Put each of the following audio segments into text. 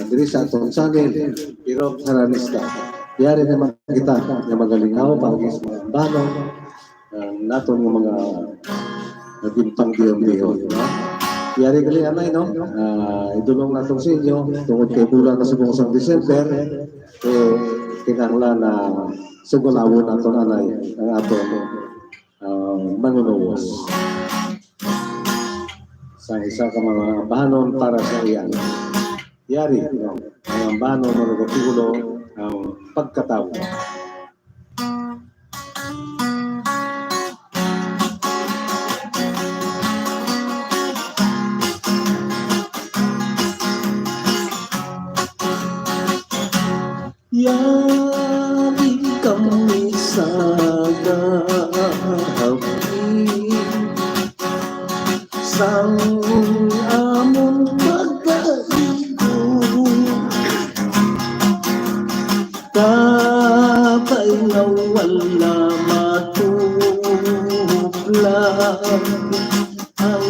diri sa atong channel, pero karanista. Yari naman kita na magalingaw pagi sa mga banong naton ng mga nagintang diyon-diyon. No? Yari gali anay, no? Idulong natin sa inyo, tungkol kay bulan na sa buong December, kinahanglan na sugulawon natin anay ang atong manunuwas sa isa ka mga bahanon para sa iyan. Yari, no? Ang bahanon na nagatulo ang pagkatawa. Yari kami sa gabi, sang among pagkaigo, kakay nga wala matublag ang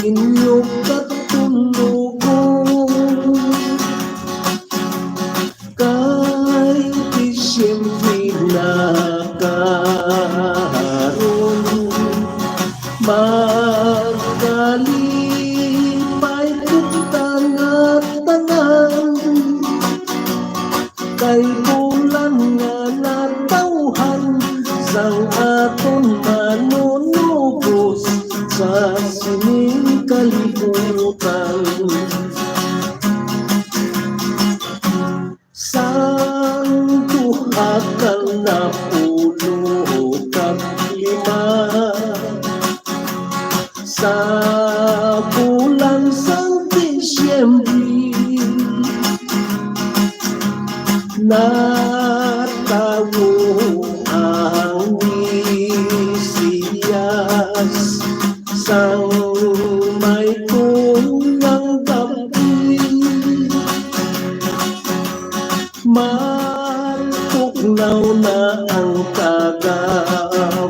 inyong katulugon. Kay siyempre nakaroon, magkalipay kutang at tanan, kay bulan nga natauhan sang aton manunubos sa sining kalibutan. Sang duha kang napulo kag lima, sa bulan sang Disyembre, natawo ang Mesiyas sang may tungang gabi. Magtugnaw na ang kagabihon,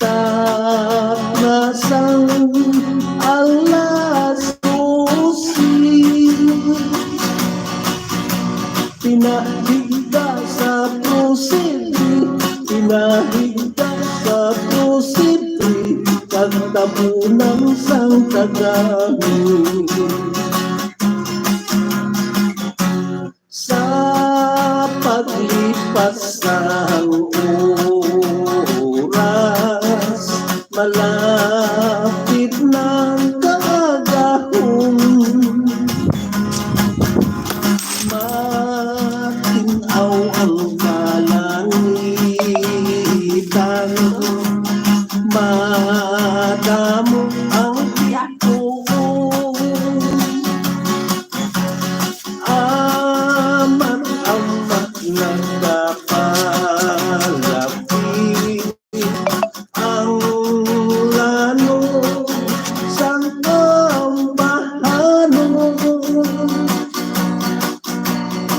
taknasang alas 12, pinahigda sa prosipri, pinahigda sa prosipri, kagtabunan sang kagabi. Sa paglipas ng oras, malapit ng kaagahon, matinaw ang kalangitan, madamo ang tiyakon, nagkapalapit ang lano sang pambahanon,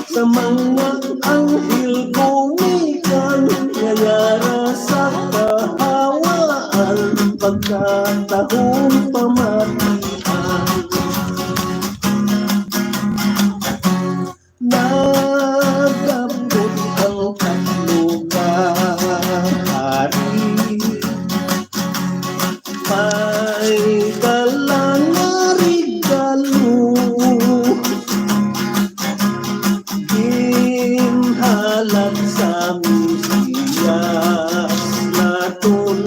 sa mga anghel gumikan, ngayara sa kahawaan, pagkatahong pamatian. Nagabot ang katlukari, may dalang regalo, ginhalat sa Mesiyas naton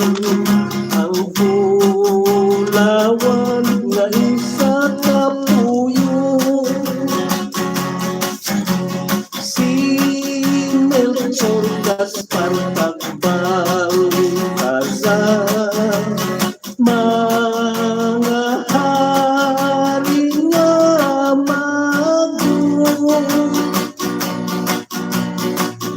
ang bulawan nga isa ka puyo. Melchor Gaspar Balthazar, mga hari nga mago,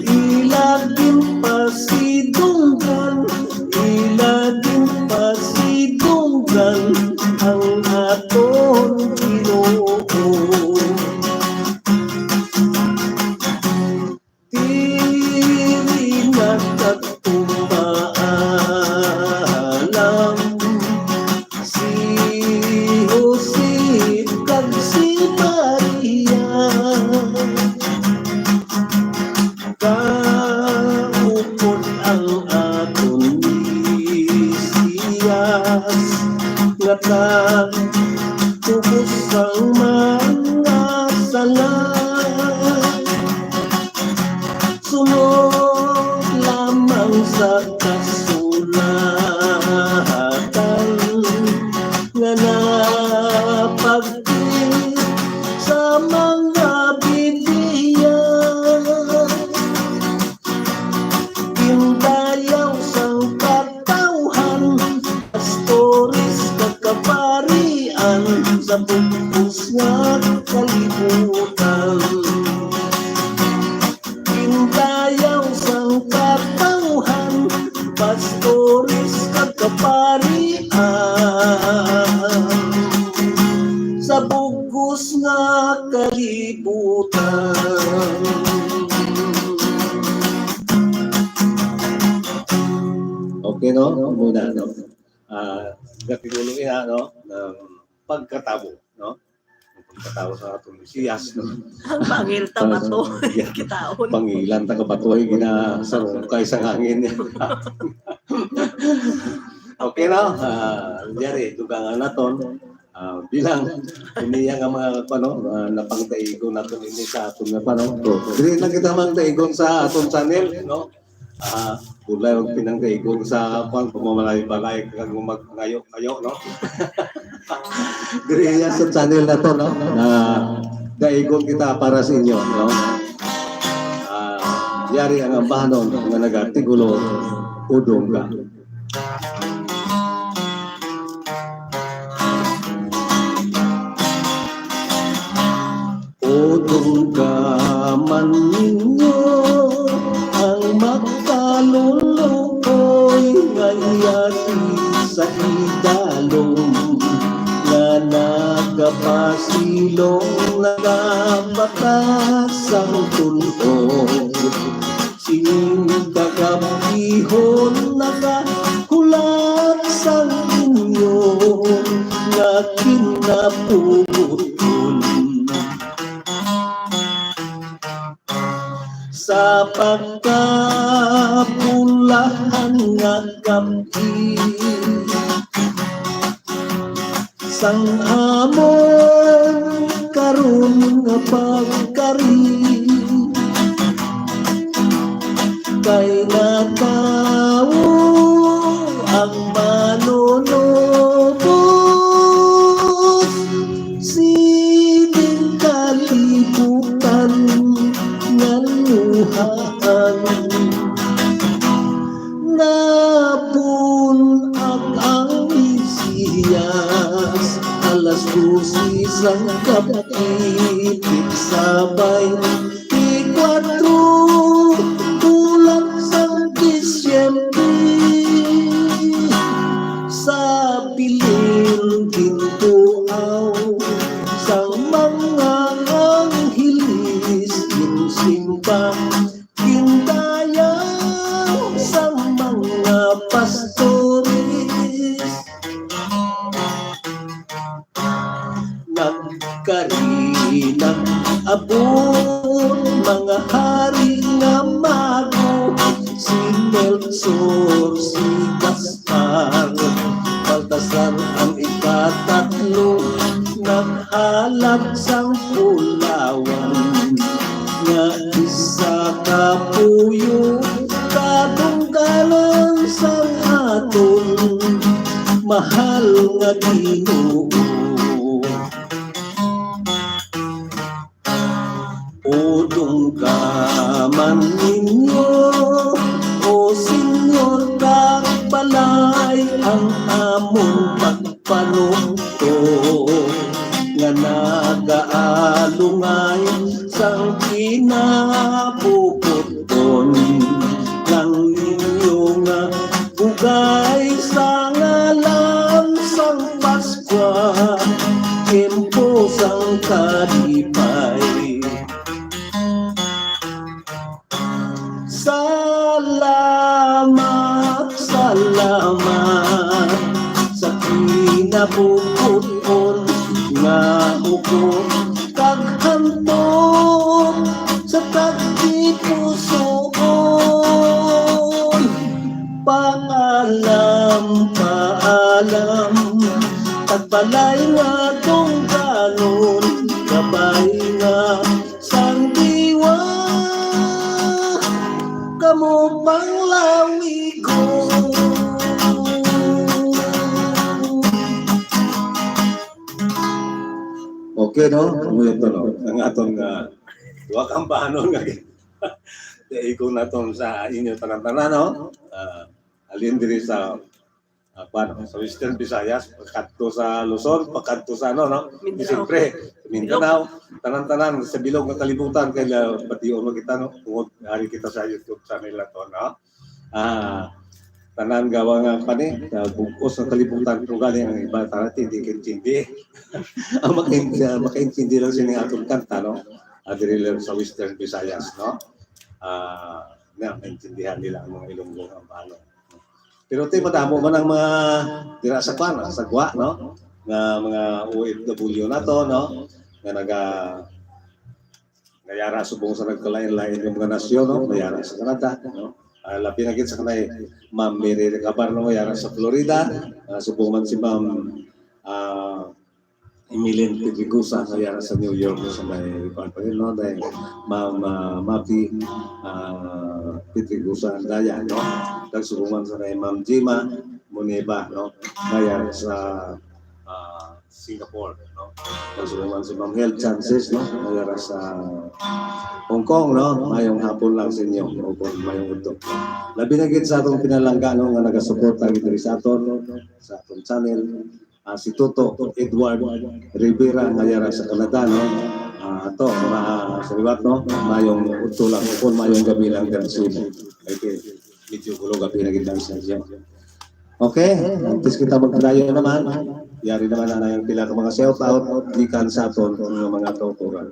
ilagin pasidunggan, ilagin pasidunggan ang ato Ubos ang mga sala, sunod lamang sa kasulatan nga napagpit sa mga bibiyan. Pindayaw sang katawhan, pastores kakaparian sa bugos nga kalibutan. Pindayaw sang katawhan, pastores kakaparian sa bugos nga kalibutan. Okay, no? Muna, no? Gatigulo niya, no? Ng pagkatabo, no? Ang pagkatabo sa atong Mesiyas, no? Ang pangil tama to. Kitaon. Pangilan, tagapatuloy, ginasarong kay sa hangin niya. Okay, no? Jari, dugangan naton. Bilang iniya nga mga napangtaigon naton ini sa aton nga panahon. Dili lang kita mangtaigon sa aton channel, no? Bulay ang pinangtaigon sa pamamalay-balay kag magkayo-kayo, no? Dili yan sa channel na to, no? Daigon kita para sa inyo, no? Yari ang ambahanon nga nagatigulo udong ka. Udong ka man ninyo ang magkalulukoy ngayati sa idalong nga nagapasilong nagabatas ang tulog. Sining kagabihon nagahulat sa inyo nga kinapuguton. Sa pagkapulahan nga gabi, sang amon karon nga pagkari, kay natawo ang manunubos, sining kalibutan nga luhaan. Napunag ang Mesiyas, alas 12 sang kapitip sabay 24 bulan sang Disyembre. Sa piling gintuaw sang mga anghelis ginsimba, gindayaw sa mga pastores. Nagkarinang abon mga hari nga mago, si Melchor, si Gaspar, Baltasar ang ikatatlo, naghalap sang pulawan nga isa ka puyo kadunggalan sang aton mahal nga Ginoo. Udong ka man ninyo, o Senyor, kag balay ang amon pagpanungto nga nagaalungay sang kinabubuton lang ninyo nga bugay sa ngalan sang Paskwa, tiempo sang kalipay. Salamat, salamat sa kinabubuton nga uko kag hantod sa tagpusoon. Paalam, paalam, tagbalay nga tong Okay, no? Umuyo to, no? Ang atong duwa kang bahanon nga. Ikon naton sa inyo tanan-tanan, no? Alin diri sa sa Western Visayas, pagkadto sa Luzon, pagkadto sa ano, no? Mindanao. Siyempre, Mindanao, tanan-tanan sa bilog ng kalibutan, kaya patiyon mo kita, no? Tungod, hari kita sa YouTube channel na to, no? Tanan gawa nga pa ni, bugos ng kalibutan, kung galing ang iba, tanan, hindi kintindi. Ang makaintindi lang siya ng atong kanta, no? Diri lang sa Western Visayas, no? Maintindihan nila ang mga Ilonggo ang paano. Pero tayo madamo man ang mga dira sa kwan, sa gwa, no? Nga mga OFW na to, no? Nga nagayara subong sa nagkalain-lain yung mga nasyon, no? Nagayara sa Canada, no? Labi na sa kanay, Ma'am Mary Recabar, no? Nagayara sa Florida, subong man si Ma'am Emilien Pedregosa, nagayara sa New York, sa may kwan pa rin, no? Dahil Ma'am Mapi Pedregosa ang daya, no? Nagsubuman sa kay Ma'am Jima Moneba, no? Nagayara sa Singapore, no? Nagsubuman si Ma'am Health Chances, no? Nagayara sa Hong Kong, no? Mayong hapon lang sa inyo, o kung mayong utok. Labi na gid sa atong pinalangga, no? Nga nagasuporta gid sa aton, sa atong channel. Si Toto Edward Rivera nagayara sa Canada, no? Ito, sa liwat, no? Mayong uto lang, kung mayong gabi lang gansuno. Okay, medyo gulo gabi na gid lang sa inyo. Okay, antes kita magpadayon naman, yari naman na yung pila ka mga shout-out, gikan sa aton ng mga tuturan.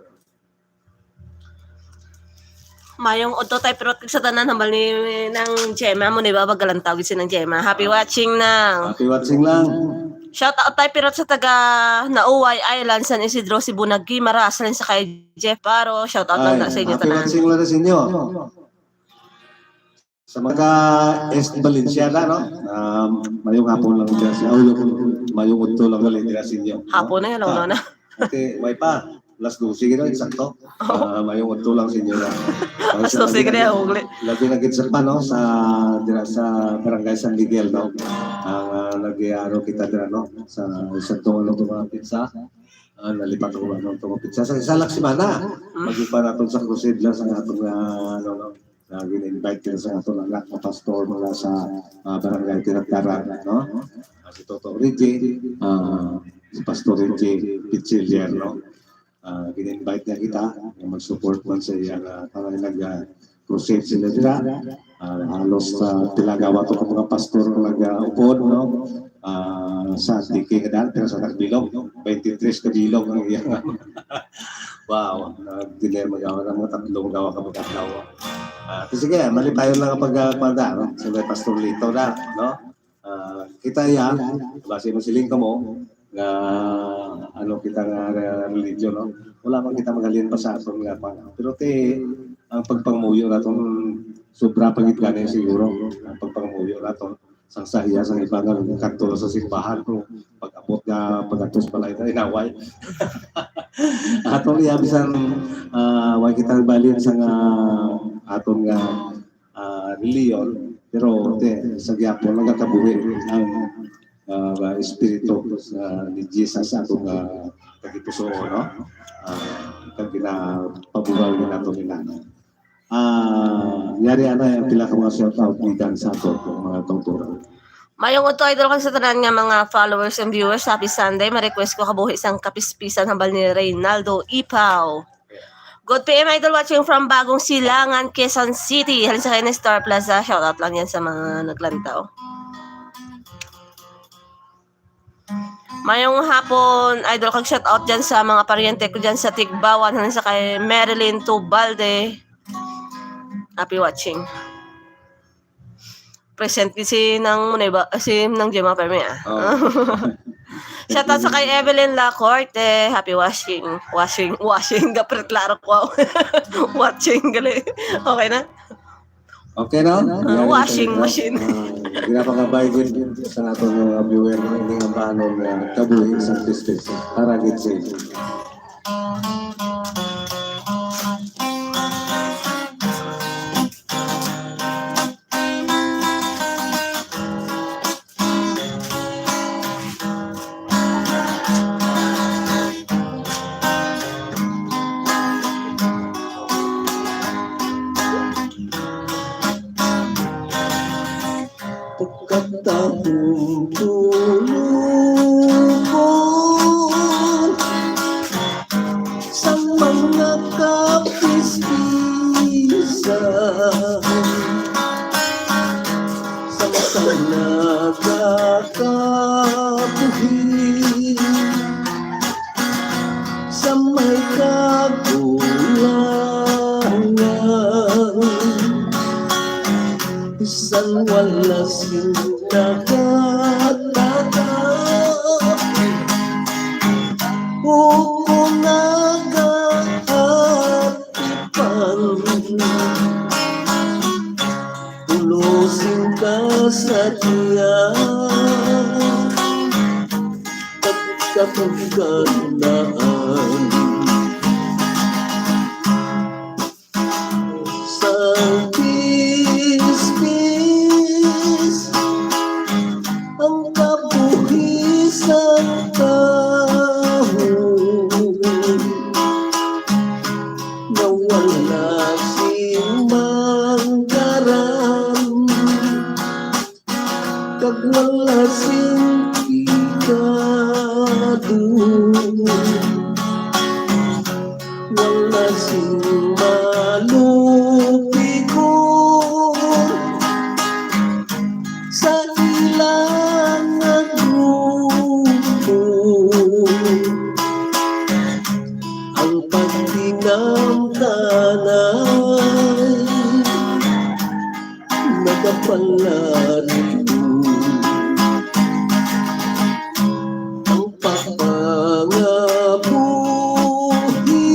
Mayong auto tayo pero sa tanan hambal ni ng Gemma mo ni ba bagalantawid si ng Gemma. Happy watching na. Happy watching lang. Shout out tayo pero sa taga Nauway Island, San Isidro, Cebu, Naggimaras, sa kay Jeff Paro. Shout out lang na sa inyo happy tanan. watching lang na sa inyo. Sa mga Est Valenciana, no? Mayong hapon lang dyan sa mayong udto lang galing dyan sa inyo. Hapon na yan, no na. Okay, may pa. Last 12 gino, eksakto. Mayong udto lang sa inyo lang. So sige na ugli. Labi na gid sa pa, no? Sa Barangay San Miguel, no? Ang nag-iaro kita dira, no? Sa isang tungo mga pizza. Nalipat ko ano itong pizza. Sa isa lang simana. Mag-ipa natin sa crusade lang sa atong ano, no? Gin-invite kita sa atong anak na pastor mula sa Barangay Tinagtara, no? Si Toto Reggie, si Pastor Reggie Pichilier, no? Gin-invite niya kita mag-support man sa iya parang nag-crusade sila dira. Halos tilagawa to mga pastor nag-upod, no? Sa Diki kadaan, pero sa Nagbilog, 23 kabilog ang iyang. Wow, nag-delay magawa ng mga tatlong gawa ka magkatawa. Sige, malipayon lang ang pagpanda, no? Sa may Pastor Lito na, no? Kita yan, base mo siling ka mo, nga ano kita nga religion, no? Wala man kita magalin pa sa aton nga pa. Pero ang pagpangmuyo naton sobra pagit ganay siguro, ang pagpangmuyo naton sang sahiya sang ibang kanto sa simbahan ko pag-abot nga pag-atos pala ito inaway. Aton iya bisan wa kita balin sa aton nga reliyon, pero sa gyapon nagakabuhi ang espiritu ni Jesus sa atong kagipuso, no? Kag ginapabugal ni nato nila. Yari ana yung pila ka mga shout-out gikan sa ato mga tuturan. Mayong auto idol kag sa tanan nga mga followers and viewers, happy Sunday. Ma-request ko kabuhi isang kapispisan hambal ni Reynaldo Ipaw. Good PM idol watching from Bagong Silangan, Quezon City. Halin sa kayo na Star Plaza. Shoutout lang yan sa mga naglantaw. Mayong hapon, idol kag shoutout dyan sa mga paryente ko dyan sa Tigbawan. Halin sa kay Marilyn Tubalde. Happy watching. Present si nang si nang Gemma Perme. Shoutout sa kay Evelyn Lacorte. Happy washing gapret klaro ko. Watching gali. Okay na? Okay na? Washing machine. Ginapakabay din sa ato mga viewer ng hindi nga paano na kabuhi sa business para gid sa inyo. kapis-pisan samtang nagkakabuhi sa may kagulangan, isang walasing nakatatap kung nag-aatipan, tulusin ka sa tiyan at kapagkandaan. Sa pis-pis ang kabuhisan tao, nawala sing manggaran, kag wala sing ikado, wala sing malupikon sa ilang grupo. Ang pagdinamtanay nagapalari, ang papangabuhi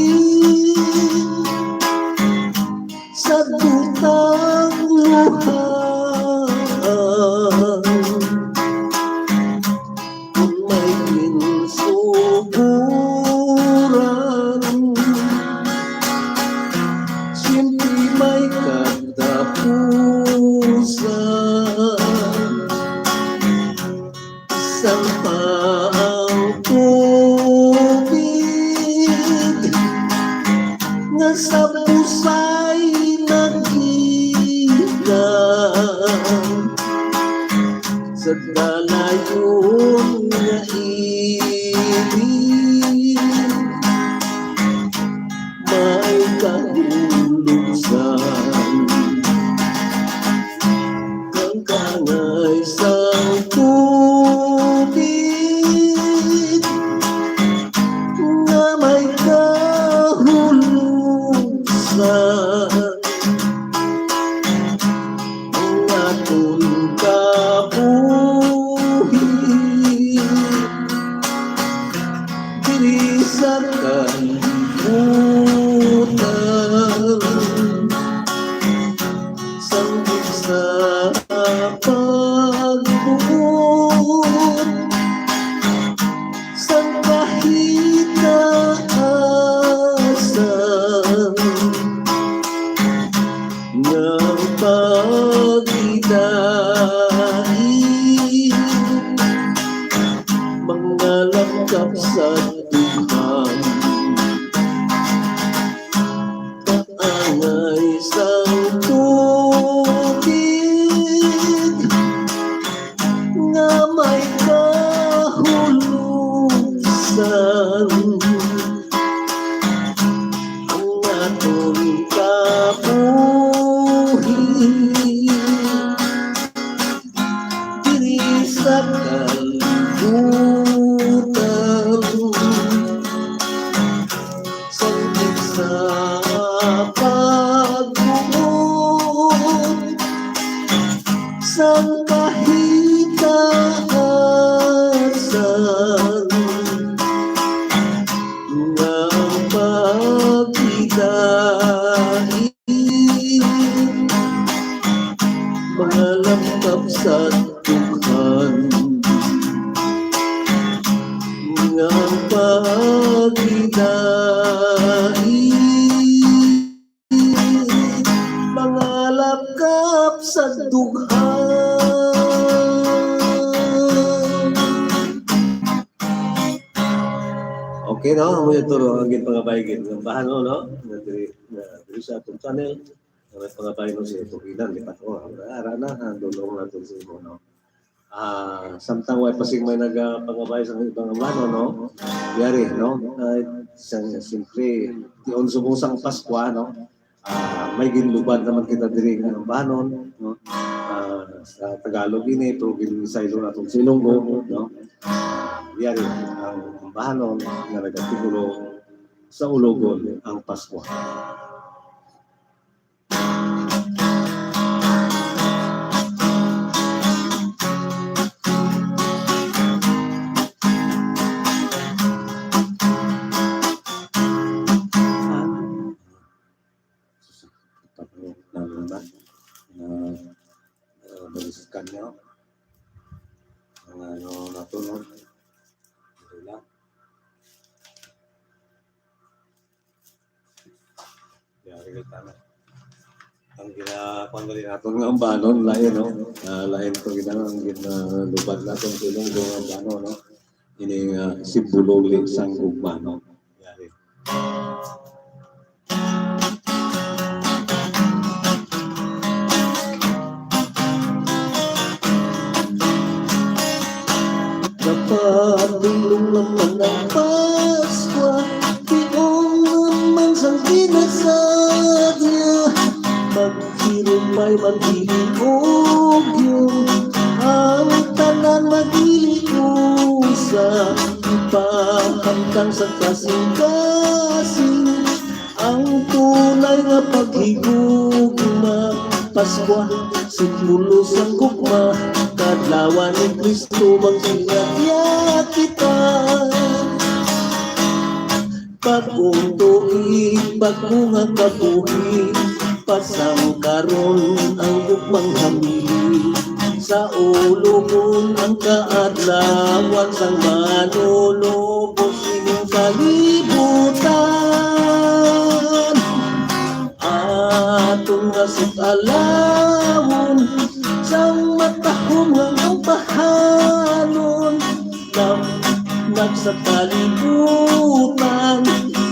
sa dutang luhaan, kung may insuburan, simpi may katapusan, isang paang tubig nga sa pusay nagigan, sa dalayon nga ibig may kahulusan, kang kangay sa tubig nga may kahulusan, ang aton kabuhi diri sa kalibutan, sanggit sa pagbuot, sang kahitaasan ng pagdidait, mga langkap sa dukhang kaangay sa tubig nga may kahulusan, ang aton kabuhi diri sa kalibutan, sanggit sa pagbuot, sang kahitaasan nga pagdidait, mga langkap sa dukhan, nga pagdidait, mga langkap sa dukhan. Okay, no? Mo ituro ang pangabay ng bahano, no? Na diri sa atong channel, may pangabay no sa tugilan, lipat ko. Ara na, dulong natin sa imo, no? Samtang way pasig may nagpangabay sa ibang amano, no? Yari, no? siyempre, tiyon sumusang Pasko, no? May ginlubad naman kita diri ng banon, no? Sa Tagalog ini, pero ginisaylo na itong Silonggo, no? Yari ang banon na nagtigulo sa ulogon ang Pasko. Baliskan niyo ang natulog. Ito lang. Yari kita na. Ang ginakuan rin natin ng banon, lain, no? Lain ko ang ginalubad natin tulong doon ang banon, no? Ini simbolo sang gugma, no? Yari. Napadulong naman ang Pasko, tiong naman sang pinasadya. Magkirumay magiliog yun, ang tanan magiliusa. Ipahamtang sa kasing-kasing, ang tunay nga paghigugma. Pasko, simulo sang gugma, kadlawan ni Kristo magsingadya kita. Bagong tuig, bagong kabuhi, pasangkaron ang gugmang hamili. Sa ulogon ang kaadlawan sang manulubos inyong kalibutan. Atong nasip alawon sang matahom ang pahanon, sa kalibutan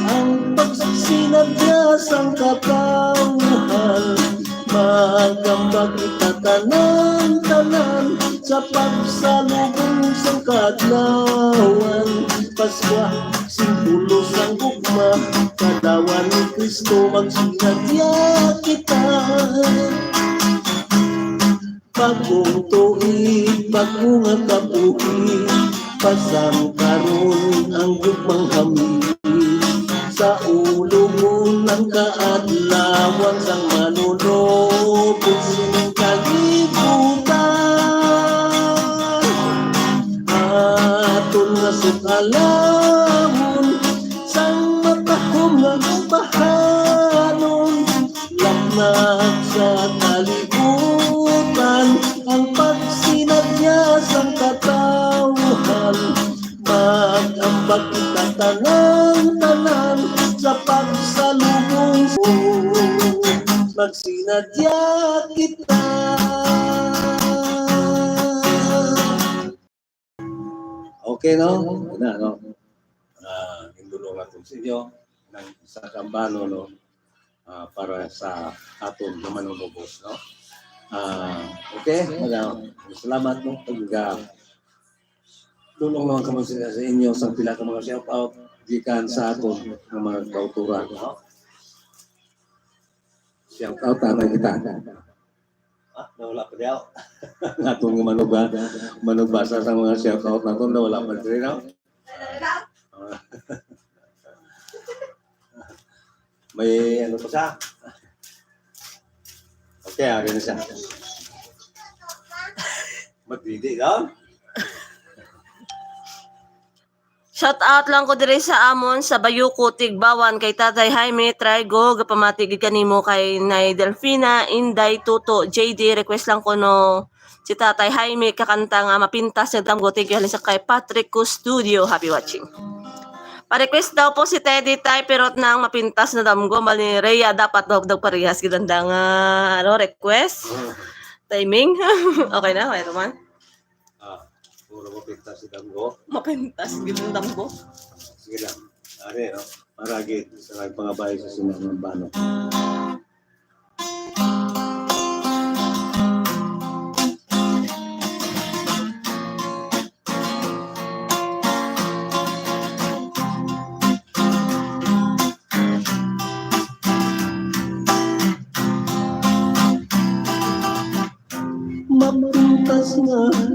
ang pagsinadya sang katawhan. Magambag kita tanan-tanan sa pagsalubong sang kadlawan. Pasko, simbolo sang gugma, kadawan ni Kristo magsinadya kita. Bagong tuig, bagong kabuhi, pasangkaron ang gugmang hamili. Sa ulogon ang kaadlawan sang manunubos sining kalibutan. Aton nga sukalawon sang matahom nga bahanon, laknag sa kalibutan ang pagsinadya sang katawhan. Mag-ambag kita tanan-tanan sa pagsalubong, magsinadya kita. Okay, no? Na, no? Indulong natin sa inyo ng sa kambano, no? Para sa aton na manunubos, no? Okay, salamat, no? Tulong naman kamo sa inyo sa pila ka mga shout-out gikan sa aton ng mga kauturan, no? Shout-out na kita. Nawala pa diyaw. Atong manugbasa sa mga shout-out naton, nawala pa rin, no? May ano pa siya? Okay, ari na siya. Magbidi, no? Shout out lang ko dire sa amon sa Bayuko Tigbawan kay Tatay Jaime Traigo gapamatigid kanimo kay Nay Delfina Inday Tuto JD request lang ko no si Tatay Jaime kakanta nga mapintas ng damgo thank you halin sa kay Patrick Studio happy watching. Pa-request daw po si Teddy Tay perot nang mapintas na damgo mal ni Rhea dapat dog parehas gidanda nga ano request timing okay na kaya man. Puro mapintas si damgo. Mapintas gidang damgo. Sige lang. Ari, no? Para agad sa nagpangabay sa sinunod ng bano.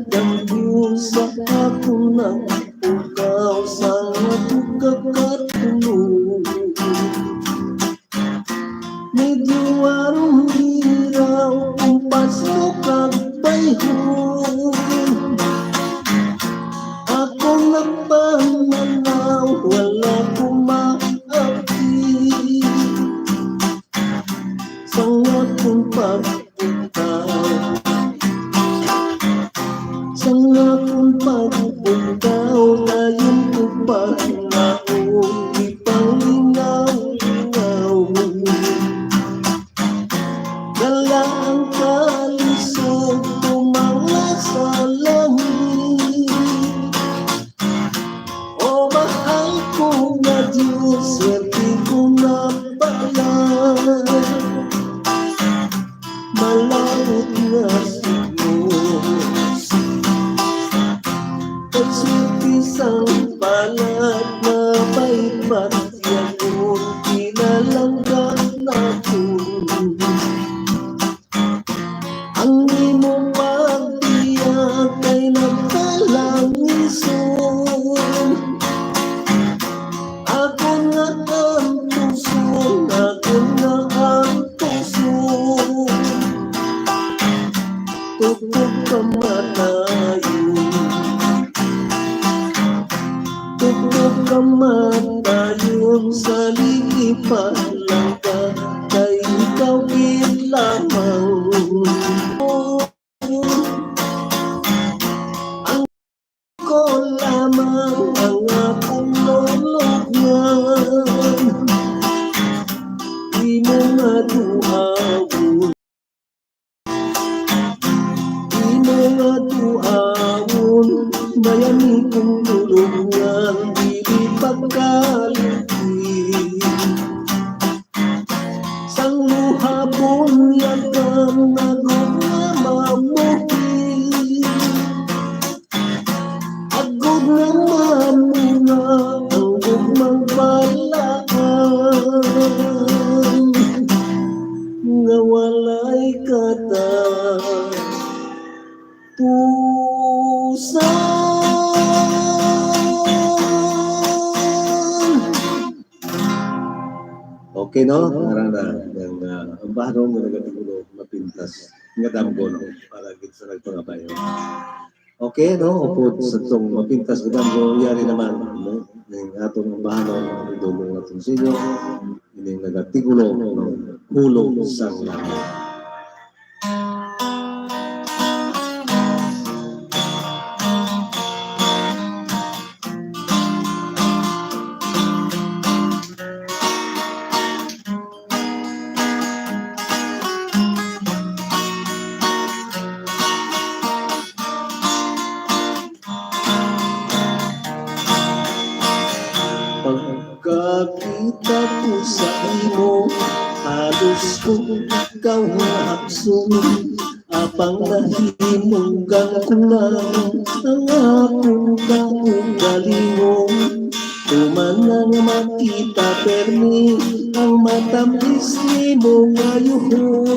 dangyo sa ako na ugaw sa pagkakatulog. Medyo arong hiraw kung pasok ang bayhon. Ako nagpamanaw, wala kong maapi sa akong pagpuntaw. Sa akong pagpuntaw, dayon ko pa naong ipanglingaw-lingaw. Dala ang kalisod, tumangla sa langit. O mahal ko na Diyos, swerte ko na pala. Malawot na signos, pagswerte sang palad na may patyan ko, kinalanggan natin. Ang imo pagtiyak ay nagkalangisun. Ako nga ang puso, ako nga ang puso. Tugtog kamatayon, tugtog kamatayon. Sa lilipan lang ka, kay ikaw din lamang. Ang ko lamang ang akong lulugyan. Di mo nga duhawon, di mo nga duhawon. Bayani kong lulugyan, di pagkaliti. Sang luhabon yakam agog na mamuhi. Agog na mamuna, agog magbalaan. Nga walay kata pusan. Okay, no? Parang ang bahong nga nagatigulo mapintas. Nga damgo, no? Para sa nagpangabayo. Okay, no? Upod sa itong mapintas nga damgo, yari naman, no? Ng atong bahong, idulong natin sa inyo, yung nagatigulo, no? Hulog sa langit. Pagkakita ko sa imo, halos kong ikaw na aksun. Apang nahimunggan ko lang ang akong kaugalingong. Tumanang makita permi ang matamis ni mo ngayon.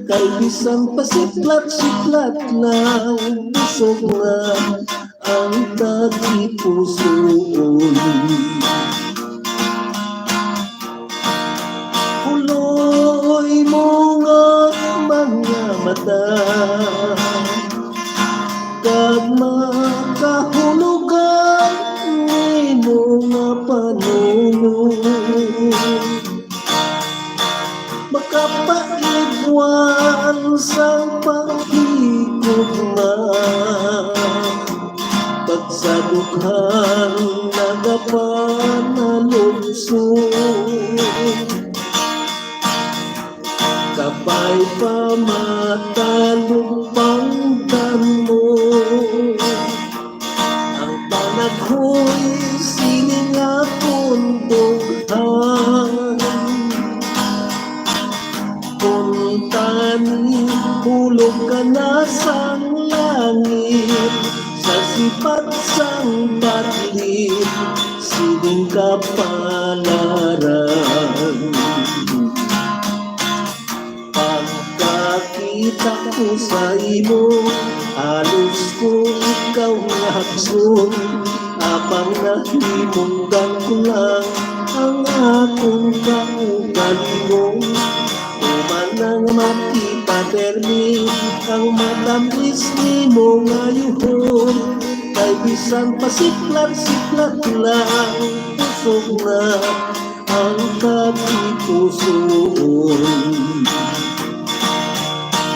Kay bisang pasiplat-siplat lang, busog na ang tagipusoon. Huloy mo nga mga mata, kag makahulugan ni mo nga panunod. Makapaigwan sa pag-higugma, pagsadukhan nagapanalungsod. Kapay pamatalupang mo, ang panaghoy sining akong dughan. Puntani, hulog ka na sang langit, sa sipat sang batlit, sining kapalaran. Pagkakita ko sa imo, halos Pagsun apang nahimungdan ko lang ang akong kaugalingon. Uman nang makipadermi ang matamis ni mo ngayuhon. Kay bisan pasiklat-siklat lang pusog na ang kapipusoon.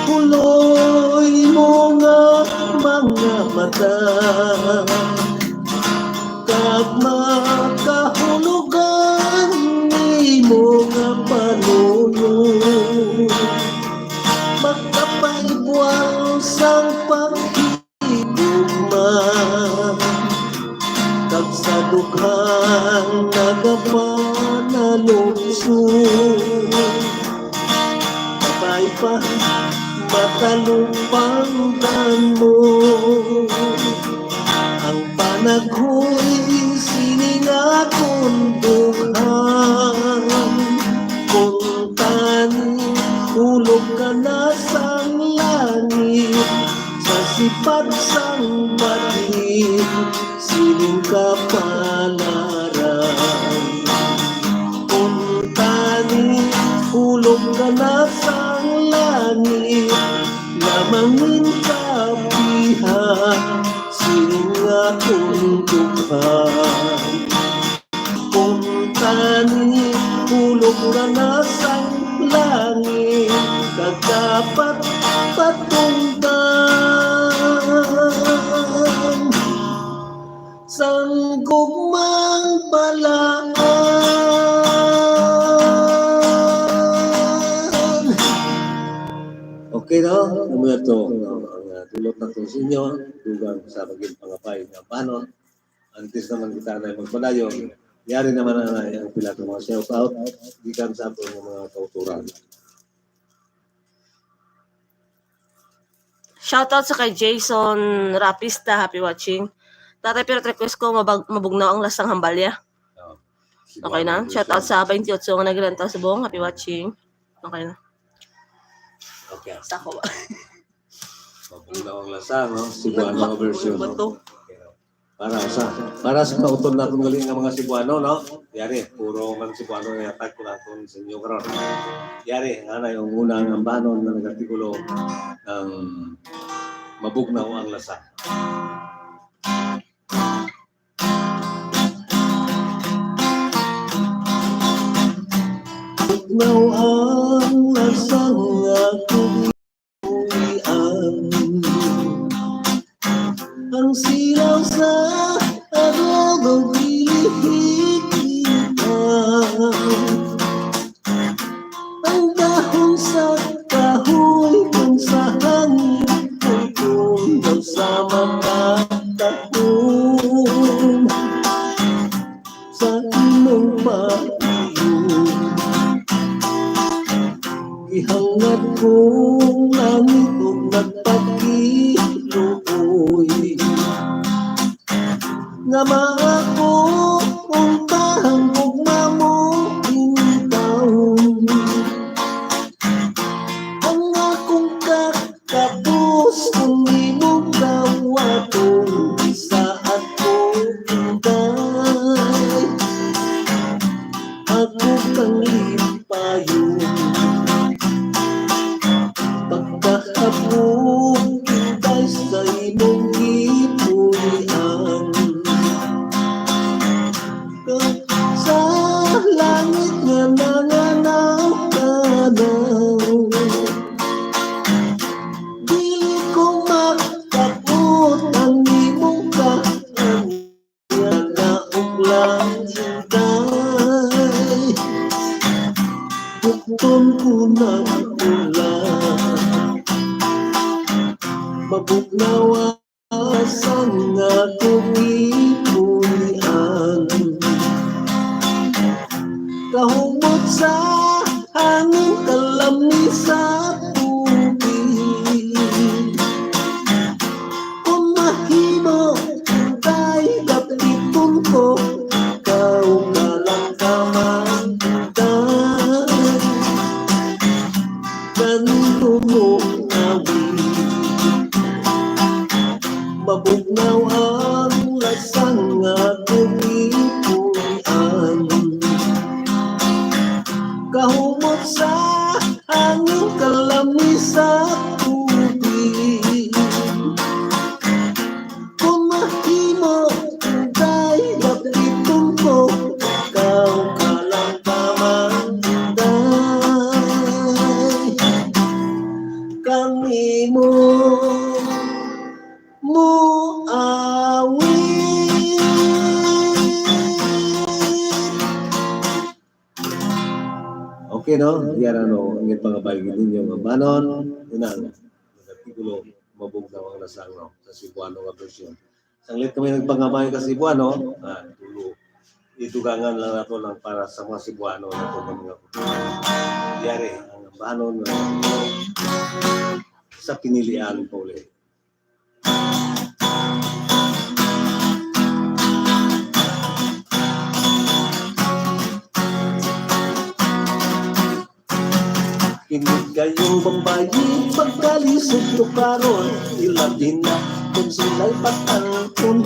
Puloy mo nga mga mata kag makahulugan ni mo nga panunod. Magkapaibwal sang pagkigugma kag sa dughang nagapanalungsod. Kapay pa matalupangdan mo ang panaghoy sining akong dughan. Kung tani ulog ka na sang langit sa sipag sang batid sining kapalaran. Kung tani ulog ka na sang langit lamangin kapiha sining akong dughan. Kung tani ulog ka na sang langit kag dapat patunggan sang gugmang palaan. Okay no? Ano ito? Ang tulot na itong sinyo, dugang sa maging pangapay na paano. Antes naman kita na magpadayon, yari naman na ang pila ng mga shout-out, gikan sa ato ng mga kauturan. Shoutout sa kay Jason Rapista, happy watching. Tatay, pero request ko mabugnaw ang lasang hambalya. Okay na? Shoutout sa 28 nga nagrenta sa buong, happy watching. Okay na. Okay. Sako ba? Mabugnaw ang lasa, no? Cebuano version. Bato. Para sa kauton natin galing ng mga Cebuano, no? Yari, puro man Cebuano na attack ko natin sa inyo karon. Yari, nga yung unang ambanon na nag-artikulo ng mabugnaw ang lasa. Bugnaw ang lasang akong iuwian. Ang silaw sa adobo gilihikitan. Ang dahon sa kahoy kung sa hangin ay kundaw sa matatahon. Sa imong pag-iyon ihangad kong langit o nagpakiluoy. Nga maako kung tahang gugma mo intawon. Ang akong kakapos kung imong gawatong isa ako inday. Ako kang lipayon pagkahapon hintay sa imong gipulian. Sa langit nga nanganaw-tanaw, dili ko makapot ang imong kaanyang nauglang hintay. Bukton ko ng ulan, mabugnaw ang akong ipulian. Kahumot sa hangin, kalami sa tubig. Kung mahimo, hintay, kapitong ko, ikaw ka lang kamantay. Ganito mo awit, mabugnaw kahumot sa hangin kalamis sa tubig. Kung mahimo kay lapitong ko, ikaw ka lang kamanday. Kami mo awit. Okay, no? Yan ano, ang pangabagin ninyo. Manon, yun ang artikulo, mabugnaw ang lasang, no? Sa Cebuano nga version. Sanglit kami nagpangabay sa Cebuano, tulo. Itugangan lang nato lang para sa mga Cebuano na ito mga yari ang manon sa pinilian po ulit. Kinig kayong bambayi, pagkalisod ko karon, ilabin na kung sila'y patangkon.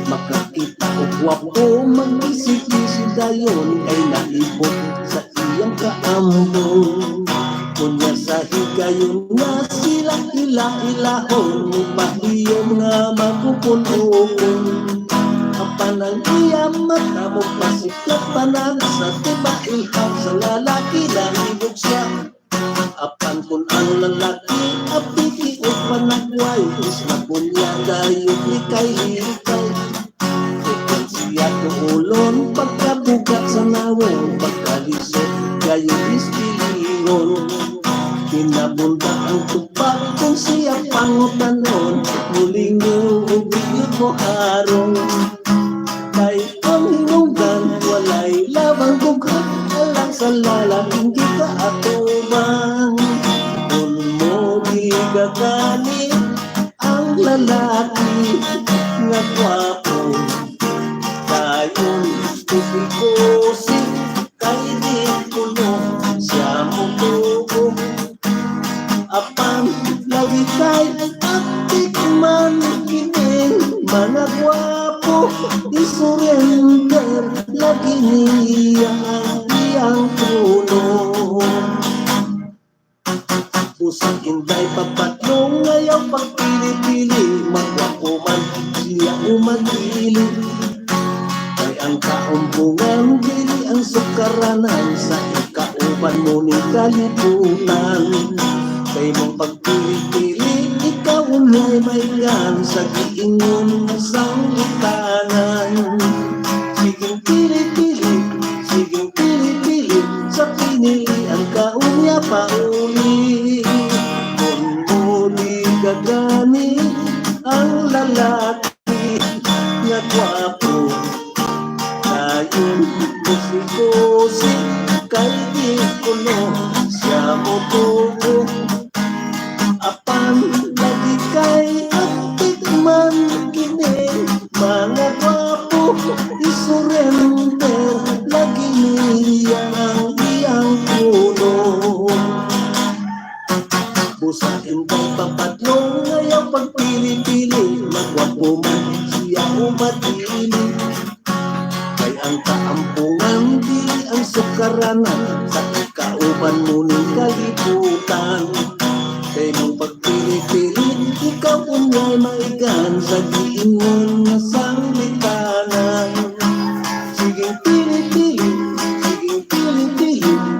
Makakita o gwapo, mag-isip-isip dayon, ay naibot sa iyang kaambon. Kunya sa higayon na sila ila-ilahon, mahiyom nga mapupunukon. Apan ang iyang mata mo pasiklat panan sa tiba ilham sa lalaki na ibog siya. Apan kung ano lalaki, apiki o panagway, is mabunya gayot likay-likay. Ikan siya tuulon, pagkabugat sa nawon, pagkalisod, gayot istilingon. Pinabunda ang tupak kung siya pangutanon, muling ubigit mo harong. Kay ang hinunggan, walay labang dugan, alang sa lalaking di ka atubang. Kung mo di gagani ang lalaki nga gwapo, tayong kusikusi, kay di kuno siya mo tubo. Apan lagi kay aktik man kining mga gwapo, isurrender lagi niya iyang trono. Pusang inday papatlong ngayaw pagpili-pili, magwapo man siya umadili. Kay ang kaumbungan dili ang sukaranan, sa ikauban mo ni kalibutan. Kay mong pagpili-pili, ikaw unay may gan sa giingon mo sang ikanan. Siging pili-pili, sa pinilian ka unya pauli. Kung muli gagani ang lalaki nga gwapo, tayon kusikusi, kay di kuno siya mo tubo. Apan lagi kay aktik man kining mga gwapo, isurrender lagi niya ang iyang puno. Busain kang papatlong ngayaw pagpili-pili, magwapo man siya umadili. Kay ang kaampungan di ang sukaranan, sa ikauban mo ng kalibutan. Kay mong pagpili-pili, ikaw unyay maigan sa giingon nga sanglitanan. Siging pili-pili,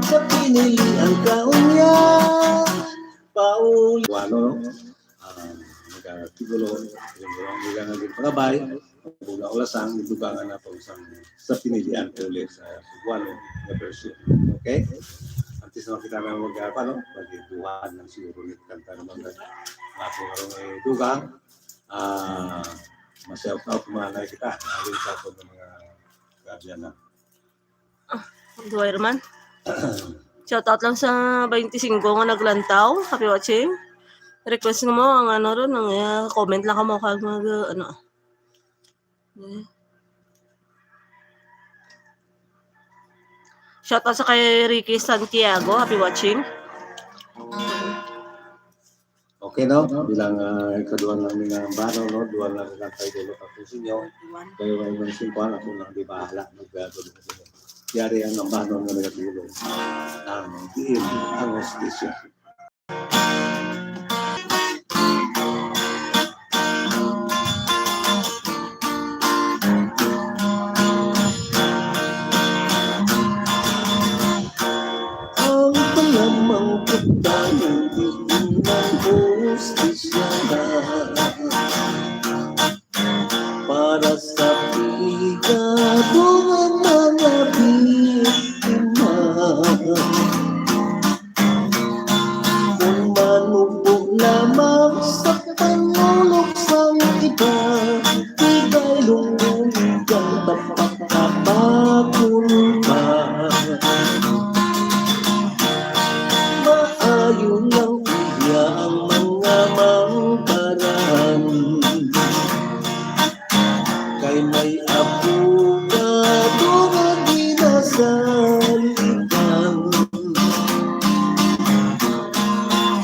sa pinilian ka unya pauli. Ano, nag-artikulo, yung naging pangabay, buga ulasang, itugangan na po sa pinilian ko ulit sa Cebuano na version. Okay? Antes naman kita na mag-apano, mag-ituhan ng siguro ulit kanta naman na ato nga may dugang. Ma-shout out mga na kita, alin sa ako ng mga kabyan na. Duway naman. Shoutout lang sa 25 nga naglantaw. Happy watching. Request mo ang ano ron, ang comment lang ka mo kag mag ano. Shoutout sa kay Ricky Santiago. Happy watching. Okay, no? Bilang ikaduan lang ng bano, no? Duwan lang ng tayo dito tapos inyo. Kayo ay mga simpuan, ako lang di bahala. Mag-gagawin ko. yari ang ambanon nga nagatulong ang diin ang hostisya. Ang palamang kita ng diin ng hostisya para sa pigado ng mga biktima. Kung manubo lamang sa panulog sang iba, iba'y lumuligang tapat kapakulpa. Maayo lang iya ang mga mangkaran, kay may abogado nga ginasalitan.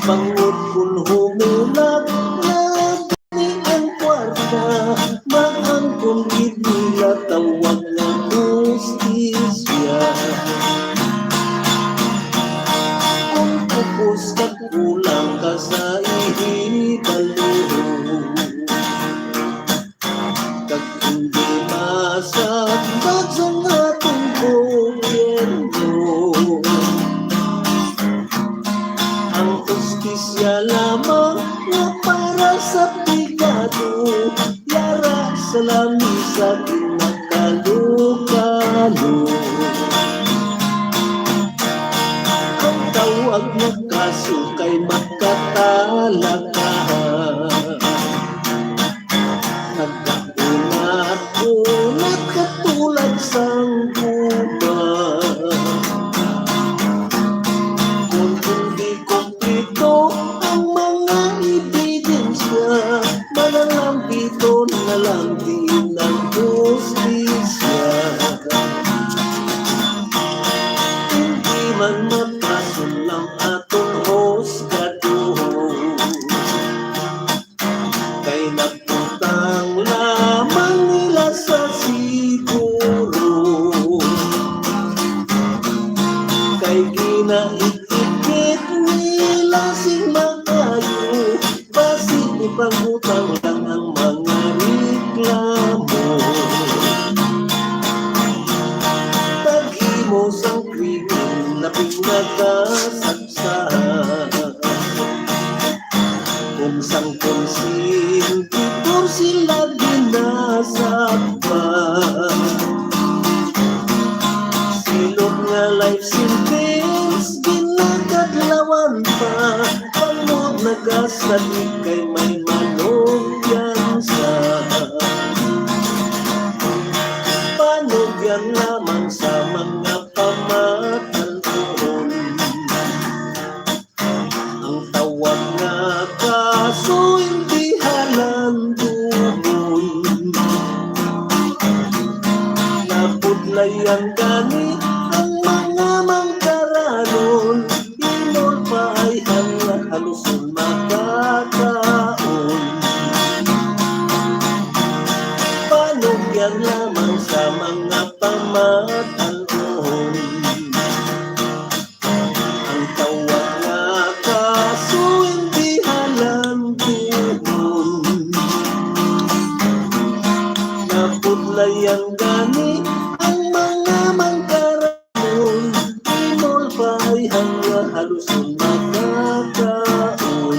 Pangod kung humulat na ni ang kwarta, maangkong gitnila tawag na hostisya. Kung pupos ka kulang ka sa ihibalo, kag hindi masagdag sa atong gobyerno, ang hostisya lamang nga para sa pigado, yara sa lamisa kinakalukalu. Ang tawag na kaso kay makatalakahan, nagkaunat-unat katulad sang Cuba. Kung hindi kumplito ang mga ebidensya, manalambito na lang din ng hostisya. Hindi man mapasulang atong hosgado, kay nagputang lamang nila sa siguro, kay ginaikikit nila sing makayo, basit ipangutang lang ang mga reklamo. Paghimo sang krimen na pinagkasaksahan, kung sang konsintitor sila ginasakpan. Silog nga life sentence ginakadlawan pa, pangod nagasalig kay may manogyansa. Panogyan lamang sa mga pamatalon, ang tawag nga kaso hindi halandunon. Napudlayan gani ang mga mangkaranon, inol pa ay haluson makakaon. Panogyan lamang sa mga pamatalon, ang tawag nga kaso hindi halandunon. Napudlayan gani ang mga mangkaranon, inol pa ay haluson makakaon.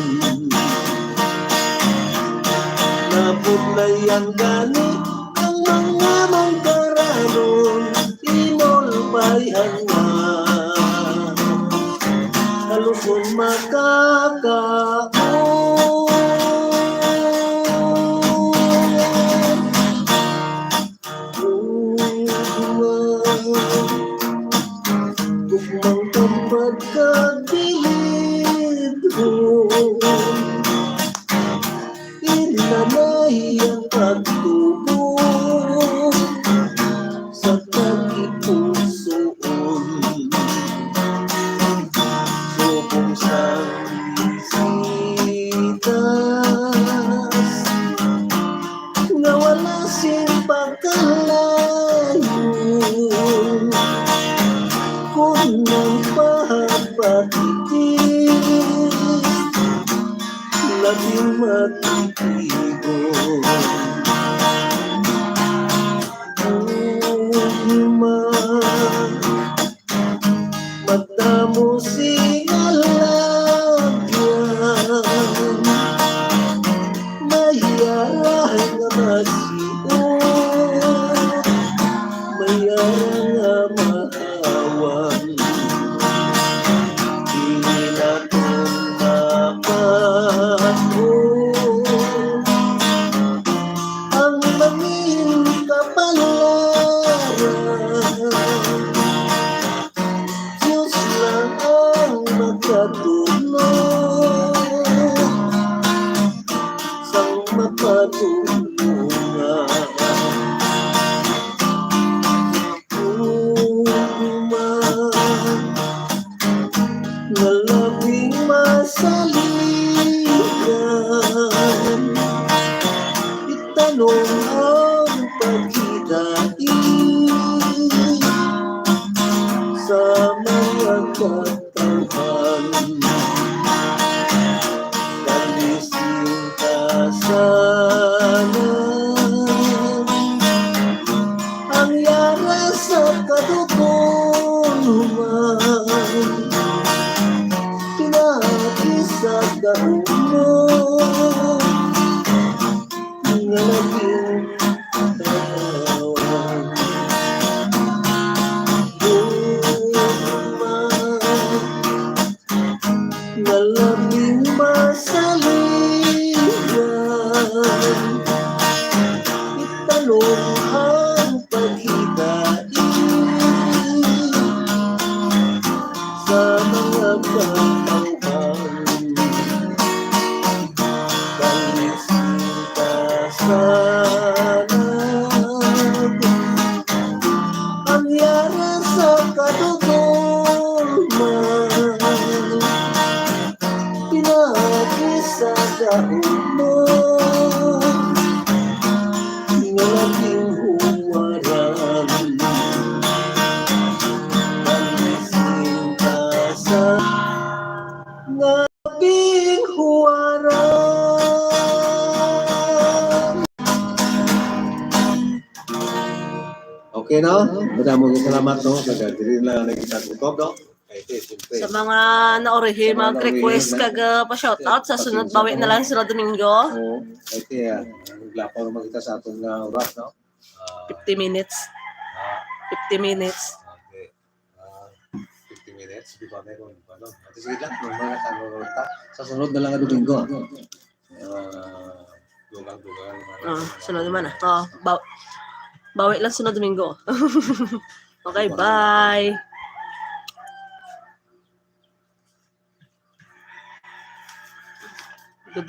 Napudlayan gani ang mga mangkaranon, inol pa ay haluson makakaon. Gugmang tamad kagilid ko, inanay ang pagtubo sa tagipusoon. Subong sang isitas nga wala sing pagkalayo, ng pagpatitis, labing matitigo. Mata mo singalagyan, mayarang nga masiot, mayarang nga maawan. Di na kong mapanood ang manging kapalaran. Diyos lang ang magkatulog sang makatulungan. Na labing masaligan, itanong ang paghidain sa mga katauhan. Kalising kasanan, ang yara sa kaduguman, pinakisa kaumo nga labing kawan. Na labing masaligan, itanong ang paghidain sa mga katauhan. Kalising kasanag, ang yara sa kadugulman, pinakisa kaumon nga labing huwaran. Kalising kasanag, nga labing huwaran. Okay na? Madamong salamat no, diri lang nagkitagutob no. Kay siyempre. Sa mga naorihin, mag-request kag pa-shoutout sa sunod, bawi na lang sunod Domingo. Oo, kaya naglapaw naman kita sa atong oras no. 50 minutes. 50 minutes. Okay. 50 minutes, di ba may kung ano. At sige lang, kung mga tanong sa sunod na lang ang Domingo. Dugang. Sunod naman ah. Bawi lang sunod Domingo. Okay, bye.